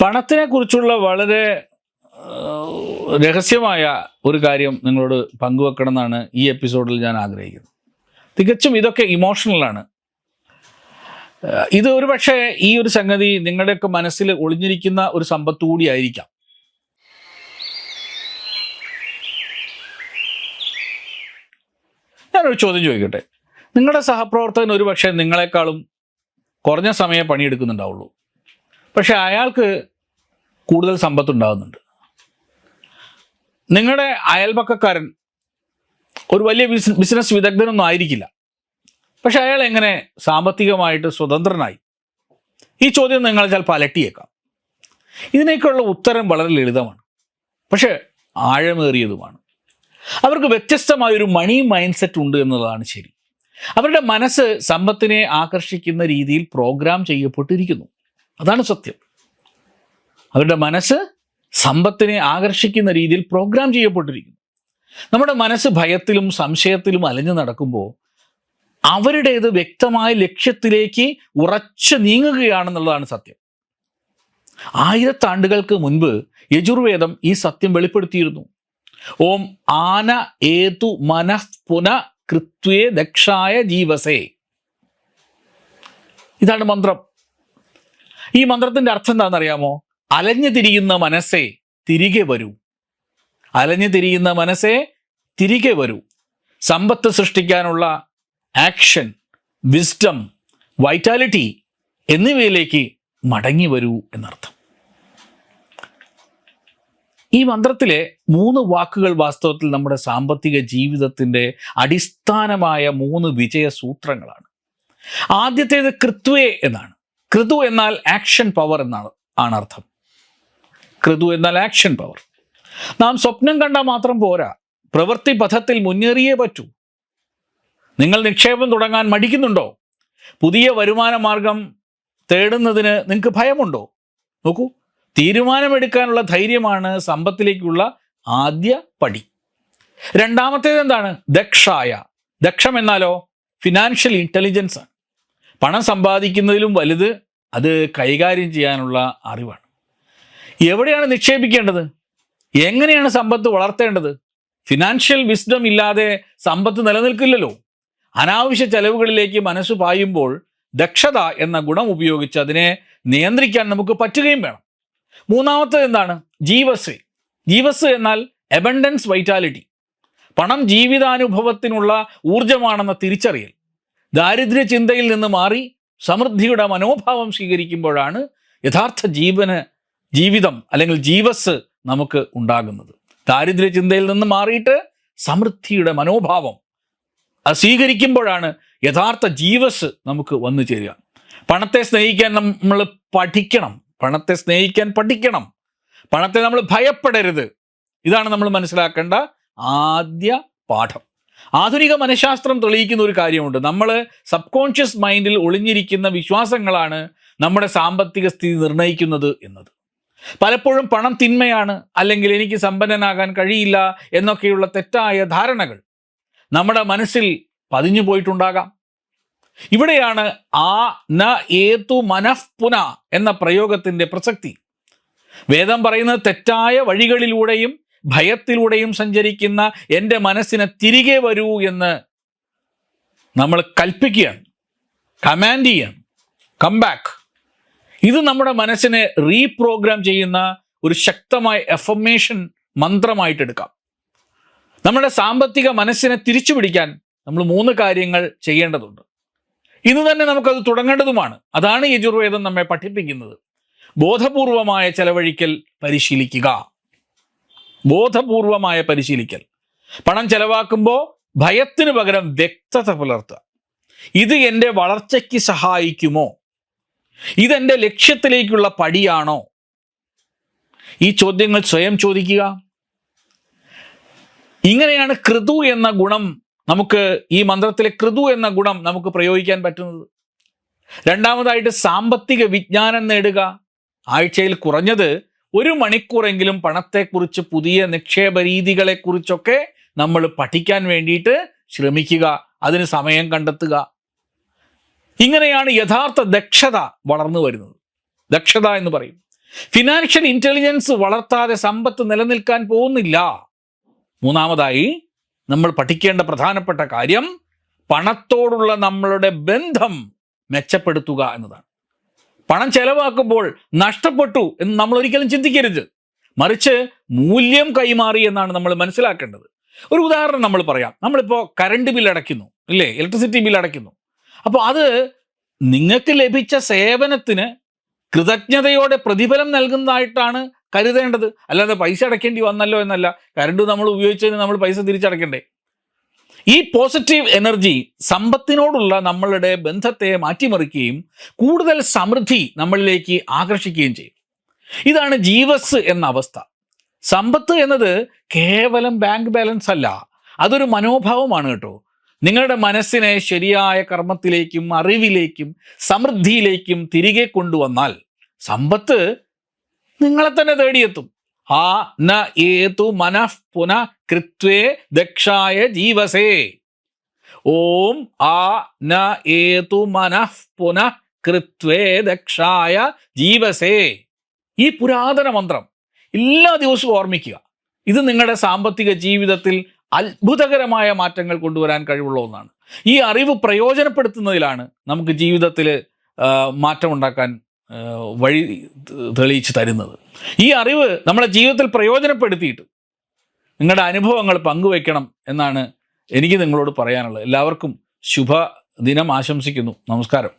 പണത്തിനെ കുറിച്ചുള്ള വളരെ രഹസ്യമായ ഒരു കാര്യം നിങ്ങളോട് പങ്കുവെക്കണം എന്നാണ് ഈ എപ്പിസോഡിൽ ഞാൻ ആഗ്രഹിക്കുന്നത്. തികച്ചും ഇതൊക്കെ ഇമോഷണലാണ്. ഇത് ഒരു പക്ഷേ ഈ ഒരു സംഗതി നിങ്ങളുടെയൊക്കെ മനസ്സിൽ ഒളിഞ്ഞിരിക്കുന്ന ഒരു സമ്പത്ത് കൂടിയായിരിക്കാം. ഞാനൊരു ചോദ്യം ചോദിക്കട്ടെ. നിങ്ങളുടെ സഹപ്രവർത്തകൻ ഒരു പക്ഷേ നിങ്ങളെക്കാളും കുറഞ്ഞ സമയം പണിയെടുക്കുന്നുണ്ടാവുള്ളൂ, പക്ഷെ അയാൾക്ക് കൂടുതൽ സമ്പത്ത് ഉണ്ടാകുന്നുണ്ട്. നിങ്ങളുടെ അയൽപക്കക്കാരൻ ഒരു വലിയ ബിസിനസ് വിദഗ്ധനൊന്നും ആയിരിക്കില്ല, പക്ഷെ അയാൾ എങ്ങനെ സാമ്പത്തികമായിട്ട് സ്വതന്ത്രനായി? ഈ ചോദ്യം നിങ്ങൾ ചിലപ്പോൾ അലട്ടിയേക്കാം. ഇതിനേക്കുള്ള ഉത്തരം വളരെ ലളിതമാണ്, പക്ഷെ ആഴമേറിയതുമാണ്. അവർക്ക് വ്യത്യസ്തമായൊരു മണി മൈൻഡ് സെറ്റ് ഉണ്ട് എന്നുള്ളതാണ് ശരി. അവരുടെ മനസ്സ് സമ്പത്തിനെ ആകർഷിക്കുന്ന രീതിയിൽ പ്രോഗ്രാം ചെയ്യപ്പെട്ടിരിക്കുന്നു. അതാണ് സത്യം. അവരുടെ മനസ്സ് സമ്പത്തിനെ ആകർഷിക്കുന്ന രീതിയിൽ പ്രോഗ്രാം ചെയ്യപ്പെട്ടിരിക്കുന്നു. നമ്മുടെ മനസ്സ് ഭയത്തിലും സംശയത്തിലും അലഞ്ഞു നടക്കുമ്പോൾ അവരുടേത് വ്യക്തമായ ലക്ഷ്യത്തിലേക്ക് ഉറച്ചു നീങ്ങുകയാണെന്നുള്ളതാണ് സത്യം. 1000 ആണ്ടുകൾക്ക് മുൻപ് യജുർവേദം ഈ സത്യം വെളിപ്പെടുത്തിയിരുന്നു. ഓം ആന ഏതു മനഃ പുന കൃത്വേ ദക്ഷായ ജീവസേ. ഇതാണ് മന്ത്രം. ഈ മന്ത്രത്തിന്റെ അർത്ഥം എന്താണെന്നറിയാമോ? അലഞ്ഞു തിരിയുന്ന മനസ്സേ തിരികെ വരൂ. അലഞ്ഞു തിരിയുന്ന മനസ്സേ തിരികെ വരൂ. സമ്പത്ത് സൃഷ്ടിക്കാനുള്ള ആക്ഷൻ, വിസ്ഡം, വൈറ്റാലിറ്റി എന്നിവയിലേക്ക് മടങ്ങി വരൂ എന്നർത്ഥം. ഈ മന്ത്രത്തിലെ 3 വാക്കുകൾ വാസ്തവത്തിൽ നമ്മുടെ സാമ്പത്തിക ജീവിതത്തിൻ്റെ അടിസ്ഥാനമായ 3 വിജയ സൂത്രങ്ങളാണ്. ആദ്യത്തേത് കൃത്വേ എന്നാണ്. കൃതു എന്നാൽ ആക്ഷൻ പവർ എന്നാണ് അർത്ഥം. കൃതു എന്നാൽ ആക്ഷൻ പവർ. നാം സ്വപ്നം കണ്ടാൽ മാത്രം പോരാ, പ്രവൃത്തി പഥത്തിൽ മുന്നേറിയേ പറ്റൂ. നിങ്ങൾ നിക്ഷേപം തുടങ്ങാൻ മടിക്കുന്നുണ്ടോ? പുതിയ വരുമാന മാർഗം തേടുന്നതിന് നിങ്ങൾക്ക് ഭയമുണ്ടോ? നോക്കൂ, തീരുമാനമെടുക്കാനുള്ള ധൈര്യമാണ് സമ്പത്തിലേക്കുള്ള ആദ്യ പടി. രണ്ടാമത്തേത് എന്താണ്? ദക്ഷായ. ദക്ഷം എന്നാലോ ഫിനാൻഷ്യൽ ഇൻ്റലിജൻസ് ആണ്. പണം സമ്പാദിക്കുന്നതിലും വലുത് അത് കൈകാര്യം ചെയ്യാനുള്ള അറിവാണ്. എവിടെയാണ് നിക്ഷേപിക്കേണ്ടത്? എങ്ങനെയാണ് സമ്പത്ത് വളർത്തേണ്ടത്? ഫിനാൻഷ്യൽ വിസ്ഡം ഇല്ലാതെ സമ്പത്ത് നിലനിൽക്കില്ലല്ലോ. അനാവശ്യ ചെലവുകളിലേക്ക് മനസ്സ് പായുമ്പോൾ ദക്ഷത എന്ന ഗുണം ഉപയോഗിച്ച് അതിനെ നിയന്ത്രിക്കാൻ നമുക്ക് പറ്റുകയും വേണം. മൂന്നാമത്തേത് എന്താണ്? ജീവസ്. ജീവസ് എന്നാൽ എബണ്ടൻസ് വൈറ്റാലിറ്റി. പണം ജീവിതാനുഭവത്തിനുള്ള ഊർജമാണെന്ന തിരിച്ചറിയൽ. ദാരിദ്ര്യ ചിന്തയിൽ നിന്ന് മാറി സമൃദ്ധിയുടെ മനോഭാവം സ്വീകരിക്കുമ്പോഴാണ് യഥാർത്ഥ ജീവിതം അല്ലെങ്കിൽ ജീവസ് നമുക്ക് ഉണ്ടാകുന്നത്. ദാരിദ്ര്യ ചിന്തയിൽ നിന്ന് മാറിയിട്ട് സമൃദ്ധിയുടെ മനോഭാവം അത് സ്വീകരിക്കുമ്പോഴാണ് യഥാർത്ഥ ജീവസ് നമുക്ക് വന്നു ചേരുക. പണത്തെ സ്നേഹിക്കാൻ നമ്മൾ പഠിക്കണം. പണത്തെ സ്നേഹിക്കാൻ പഠിക്കണം. പണത്തെ നമ്മൾ ഭയപ്പെടരുത്. ഇതാണ് നമ്മൾ മനസ്സിലാക്കേണ്ട ആദ്യ പാഠം. ആധുനിക മനഃശാസ്ത്രം തെളിയിക്കുന്ന ഒരു കാര്യമുണ്ട്. നമ്മൾ സബ് കോൺഷ്യസ് മൈൻഡിൽ ഒളിഞ്ഞിരിക്കുന്ന വിശ്വാസങ്ങളാണ് നമ്മുടെ സാമ്പത്തിക സ്ഥിതി നിർണ്ണയിക്കുന്നത് എന്നത്. പലപ്പോഴും പണം തിന്മയാണ്, അല്ലെങ്കിൽ എനിക്ക് സമ്പന്നനാകാൻ കഴിയില്ല എന്നൊക്കെയുള്ള തെറ്റായ ധാരണകൾ നമ്മുടെ മനസ്സിൽ പതിഞ്ഞു പോയിട്ടുണ്ടാകാം. ഇവിടെയാണ് ആ ന ഏതു മനഃപുന എന്ന പ്രയോഗത്തിൻ്റെ പ്രസക്തി. വേദം പറയുന്നത് തെറ്റായ വഴികളിലൂടെയും ഭയത്തിലൂടെയും സഞ്ചരിക്കുന്ന എൻ്റെ മനസ്സിനെ തിരികെ വരൂ എന്ന് നമ്മൾ കൽപ്പിക്കുകയാണ്, കമാൻഡ് ചെയ്യാണ്. Come back. ഇത് നമ്മുടെ മനസ്സിനെ റീപ്രോഗ്രാം ചെയ്യുന്ന ഒരു ശക്തമായ എഫർമേഷൻ മന്ത്രമായിട്ടെടുക്കാം. നമ്മുടെ സാമ്പത്തിക മനസ്സിനെ തിരിച്ചു പിടിക്കാൻ നമ്മൾ 3 കാര്യങ്ങൾ ചെയ്യേണ്ടതുണ്ട്. ഇന്ന് തന്നെ നമുക്കത് തുടങ്ങേണ്ടതുമാണ്. അതാണ് യജുർവേദം നമ്മെ പഠിപ്പിക്കുന്നത്. ബോധപൂർവമായ ചെലവഴിക്കൽ പരിശീലിക്കുക. ബോധപൂർവമായ പരിശീലിക്കൽ. പണം ചെലവാക്കുമ്പോൾ ഭയത്തിന് പകരം വ്യക്തത പുലർത്തുക. ഇത് എൻ്റെ വളർച്ചയ്ക്ക് സഹായിക്കുമോ? ഇതെൻ്റെ ലക്ഷ്യത്തിലേക്കുള്ള പടിയാണോ? ഈ ചോദ്യങ്ങൾ സ്വയം ചോദിക്കുക. ഇങ്ങനെയാണ് കൃതു എന്ന ഗുണം നമുക്ക്, ഈ മന്ത്രത്തിലെ കൃതു എന്ന ഗുണം നമുക്ക് പ്രയോഗിക്കാൻ പറ്റുന്നത്. രണ്ടാമതായിട്ട് സാമ്പത്തിക വിജ്ഞാനം നേടുക. ആഴ്ചയിൽ കുറഞ്ഞത് 1 മണിക്കൂറെങ്കിലും പണത്തെക്കുറിച്ച്, പുതിയ നിക്ഷേപ രീതികളെക്കുറിച്ചൊക്കെ നമ്മൾ പഠിക്കാൻ വേണ്ടിയിട്ട് ശ്രമിക്കുക. അതിന് സമയം കണ്ടെത്തുക. ഇങ്ങനെയാണ് യഥാർത്ഥ ദക്ഷത വളർന്നു വരുന്നത്. ദക്ഷത എന്ന് പറയും. ഫിനാൻഷ്യൽ ഇൻ്റലിജൻസ് വളർത്താതെ സമ്പത്ത് നിലനിൽക്കാൻ പോകുന്നില്ല. മൂന്നാമതായി നമ്മൾ പഠിക്കേണ്ട പ്രധാനപ്പെട്ട കാര്യം പണത്തോടുള്ള നമ്മളുടെ ബന്ധം മെച്ചപ്പെടുത്തുക എന്നതാണ്. പണം ചെലവാക്കുമ്പോൾ നഷ്ടപ്പെട്ടു എന്ന് നമ്മൾ ഒരിക്കലും ചിന്തിക്കരുത്. മറിച്ച് മൂല്യം കൈമാറി എന്നാണ് നമ്മൾ മനസ്സിലാക്കേണ്ടത്. ഒരു ഉദാഹരണം നമ്മൾ പറയാം. നമ്മളിപ്പോൾ കറണ്ട് ബിൽ അടയ്ക്കുന്നു, ഇല്ലേ, ഇലക്ട്രിസിറ്റി ബിൽ അടയ്ക്കുന്നു. അപ്പോൾ അത് നിങ്ങൾക്ക് ലഭിച്ച സേവനത്തിന് കൃതജ്ഞതയോടെ പ്രതിഫലം നൽകുന്നതായിട്ടാണ് കരുതേണ്ടത്. അല്ലാതെ പൈസ അടയ്ക്കേണ്ടി വന്നല്ലോ എന്നല്ല. കറണ്ട് നമ്മൾ ഉപയോഗിച്ചതിന് നമ്മൾ പൈസ തിരിച്ചടയ്ക്കണ്ടേ? ഈ പോസിറ്റീവ് എനർജി സമ്പത്തിനോടുള്ള നമ്മളുടെ ബന്ധത്തെ മാറ്റിമറിക്കുകയും കൂടുതൽ സമൃദ്ധി നമ്മളിലേക്ക് ആകർഷിക്കുകയും ചെയ്യും. ഇതാണ് ജീവസ് എന്ന അവസ്ഥ. സമ്പത്ത് എന്നത് കേവലം ബാങ്ക് ബാലൻസ് അല്ല, അതൊരു മനോഭാവമാണ് കേട്ടോ. നിങ്ങളുടെ മനസ്സിനെ ശരിയായ കർമ്മത്തിലേക്കും അറിവിലേക്കും സമൃദ്ധിയിലേക്കും തിരികെ കൊണ്ടുവന്നാൽ സമ്പത്ത് നിങ്ങളെ തന്നെ തേടിയെത്തും. ആ ന ഏതു മനഃ പുനഃ കൃത്വേ ദക്ഷായ ജീവസേ. ഓം ആ ന ഏതു മനഃ പുനഃ കൃത്വേ ദക്ഷായ ജീവസേ. ഈ പുരാതന മന്ത്രം എല്ലാ ദിവസവും ഓർമ്മിക്കുക. ഇത് നിങ്ങളുടെ സാമ്പത്തിക ജീവിതത്തിൽ അത്ഭുതകരമായ മാറ്റങ്ങൾ കൊണ്ടുവരാൻ കഴിവുള്ള ഒന്നാണ്. ഈ അറിവ് പ്രയോജനപ്പെടുത്തുന്നതിലാണ് നമുക്ക് ജീവിതത്തിൽ മാറ്റമുണ്ടാക്കാൻ വഴി തെളിയിച്ച് തരുന്നത്. ഈ അറിവ് നമ്മുടെ ജീവിതത്തിൽ പ്രയോജനപ്പെടുത്തിയിട്ട് നിങ്ങളുടെ അനുഭവങ്ങൾ പങ്കുവയ്ക്കണം എന്നാണ് എനിക്ക് നിങ്ങളോട് പറയാനുള്ളത്. എല്ലാവർക്കും ശുഭദിനം ആശംസിക്കുന്നു. നമസ്കാരം.